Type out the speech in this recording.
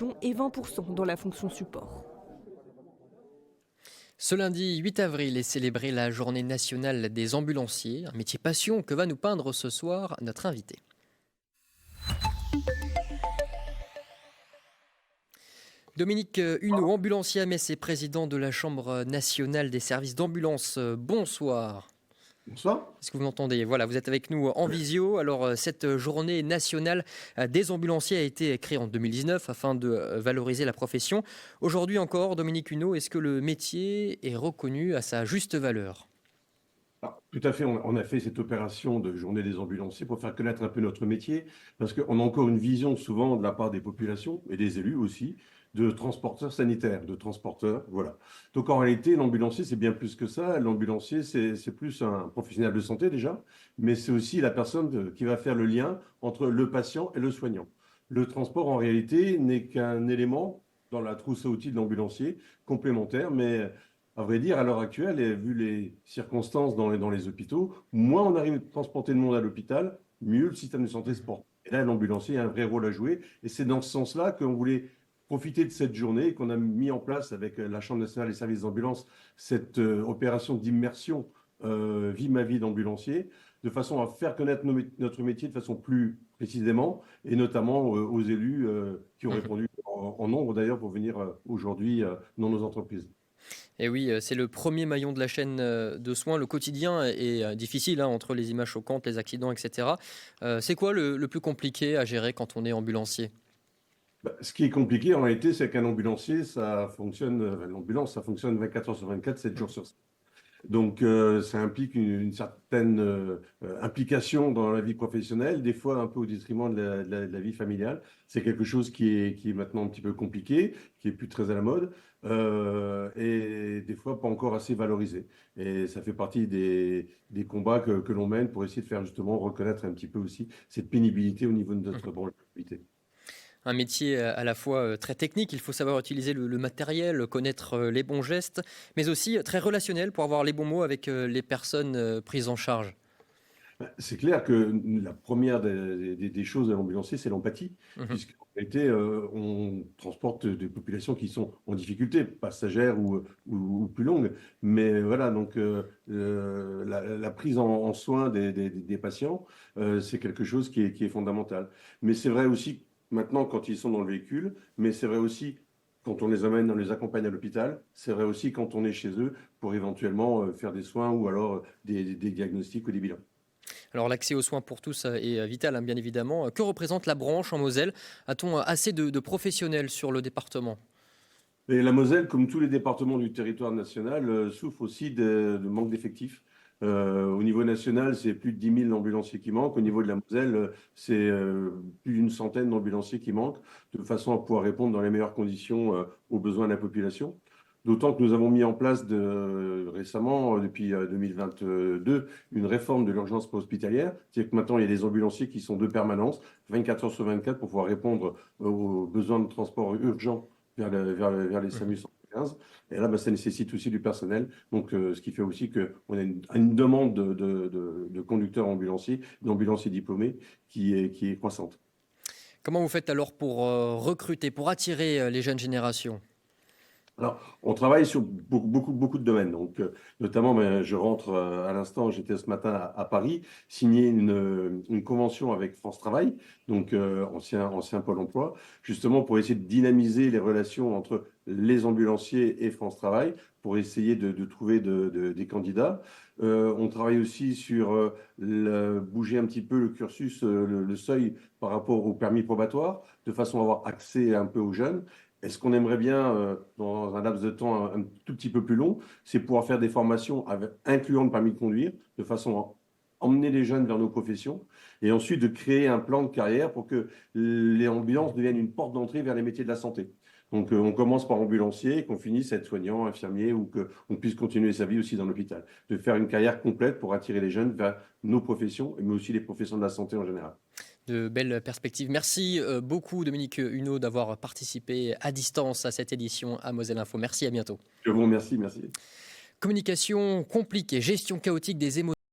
production et 20% dans la fonction support. Ce lundi 8 avril est célébrée la journée nationale des ambulanciers, un métier passion que va nous peindre ce soir notre invité. Dominique Huneau, ambulancier à Metz et président de la Chambre nationale des services d'ambulance. Bonsoir. Bonsoir. Est-ce que vous m'entendez? Voilà, vous êtes avec nous en visio. Alors, cette journée nationale des ambulanciers a été créée en 2019 afin de valoriser la profession. Aujourd'hui encore, Dominique Huneau, est-ce que le métier est reconnu à sa juste valeur? Alors, tout à fait, on a fait cette opération de journée des ambulanciers pour faire connaître un peu notre métier, parce qu'on a encore une vision souvent de la part des populations et des élus aussi, de transporteurs sanitaires, de transporteurs, voilà. Donc en réalité, l'ambulancier, c'est bien plus que ça. L'ambulancier, c'est plus un professionnel de santé déjà, mais c'est aussi la personne qui va faire le lien entre le patient et le soignant. Le transport, en réalité, n'est qu'un élément dans la trousse à outils de l'ambulancier, complémentaire, mais à vrai dire, à l'heure actuelle, et vu les circonstances dans les hôpitaux, moins on arrive à transporter de monde à l'hôpital, mieux le système de santé se porte. Et là, l'ambulancier a un vrai rôle à jouer. Et c'est dans ce sens-là qu'on voulait profiter de cette journée et qu'on a mis en place avec la Chambre nationale des services d'ambulance cette opération d'immersion Vie ma vie d'ambulancier, de façon à faire connaître notre métier de façon plus précisément, et notamment aux élus qui ont répondu en nombre d'ailleurs pour venir aujourd'hui dans nos entreprises. Et oui, c'est le premier maillon de la chaîne de soins. Le quotidien est difficile, hein, entre les images choquantes, les accidents, etc. C'est quoi le plus compliqué à gérer quand on est ambulancier? Ce qui est compliqué en réalité, c'est qu'un ambulancier, l'ambulance, ça fonctionne 24 heures sur 24, 7 jours sur 7. Donc, ça implique une certaine implication dans la vie professionnelle, des fois un peu au détriment de la vie familiale. C'est quelque chose qui est maintenant un petit peu compliqué, qui est plus très à la mode, et des fois pas encore assez valorisé. Et ça fait partie des combats que l'on mène pour essayer de faire justement reconnaître un petit peu aussi cette pénibilité au niveau de notre branche d'activité. Un métier à la fois très technique, il faut savoir utiliser le matériel, connaître les bons gestes, mais aussi très relationnel pour avoir les bons mots avec les personnes prises en charge. C'est clair que la première des choses de l'ambulancier, c'est l'empathie, Mhm. puisqu'en réalité, on transporte des populations qui sont en difficulté, passagères ou plus longues. Mais voilà, donc la prise en soin des patients, c'est quelque chose qui est fondamental. Mais c'est vrai aussi maintenant quand ils sont dans le véhicule, mais c'est vrai aussi quand on les amène, on les accompagne à l'hôpital, c'est vrai aussi quand on est chez eux pour éventuellement faire des soins ou alors des diagnostics ou des bilans. Alors l'accès aux soins pour tous est vital, hein, bien évidemment. Que représente la branche en Moselle? A-t-on assez de professionnels sur le département? Et la Moselle, comme tous les départements du territoire national, souffre aussi de manque d'effectifs. Au niveau national, c'est plus de 10 000 ambulanciers qui manquent. Au niveau de la Moselle, c'est plus d'une centaine d'ambulanciers qui manquent, de façon à pouvoir répondre dans les meilleures conditions aux besoins de la population. D'autant que nous avons mis en place récemment, depuis 2022, une réforme de l'urgence préhospitalière. C'est-à-dire que maintenant, il y a des ambulanciers qui sont de permanence, 24 heures sur 24, pour pouvoir répondre aux besoins de transport urgent vers les SAMU 115. Et là, ça nécessite aussi du personnel. Donc, ce qui fait aussi qu'on a une demande de conducteurs ambulanciers, d'ambulanciers diplômés qui est croissante. Comment vous faites alors pour recruter, pour attirer les jeunes générations? Alors, on travaille sur beaucoup de domaines. Donc, notamment, je rentre à l'instant, j'étais ce matin à Paris, signer une convention avec France Travail, donc ancien Pôle emploi, justement pour essayer de dynamiser les relations entre les ambulanciers et France Travail, pour essayer de trouver des candidats. On travaille aussi sur bouger un petit peu le cursus, le seuil par rapport au permis probatoire, de façon à avoir accès un peu aux jeunes. Et ce qu'on aimerait bien, dans un laps de temps un tout petit peu plus long, c'est pouvoir faire des formations incluant le permis de conduire, de façon à emmener les jeunes vers nos professions, et ensuite de créer un plan de carrière pour que les ambulances deviennent une porte d'entrée vers les métiers de la santé. Donc, on commence par ambulancier, qu'on finisse aide-soignant, infirmier, ou qu'on puisse continuer sa vie aussi dans l'hôpital. De faire une carrière complète pour attirer les jeunes vers nos professions, mais aussi les professions de la santé en général. De belles perspectives. Merci beaucoup Dominique Huneau d'avoir participé à distance à cette édition à Moselle Info. Merci, à bientôt. Je vous remercie, merci. Communication compliquée, gestion chaotique des émotions.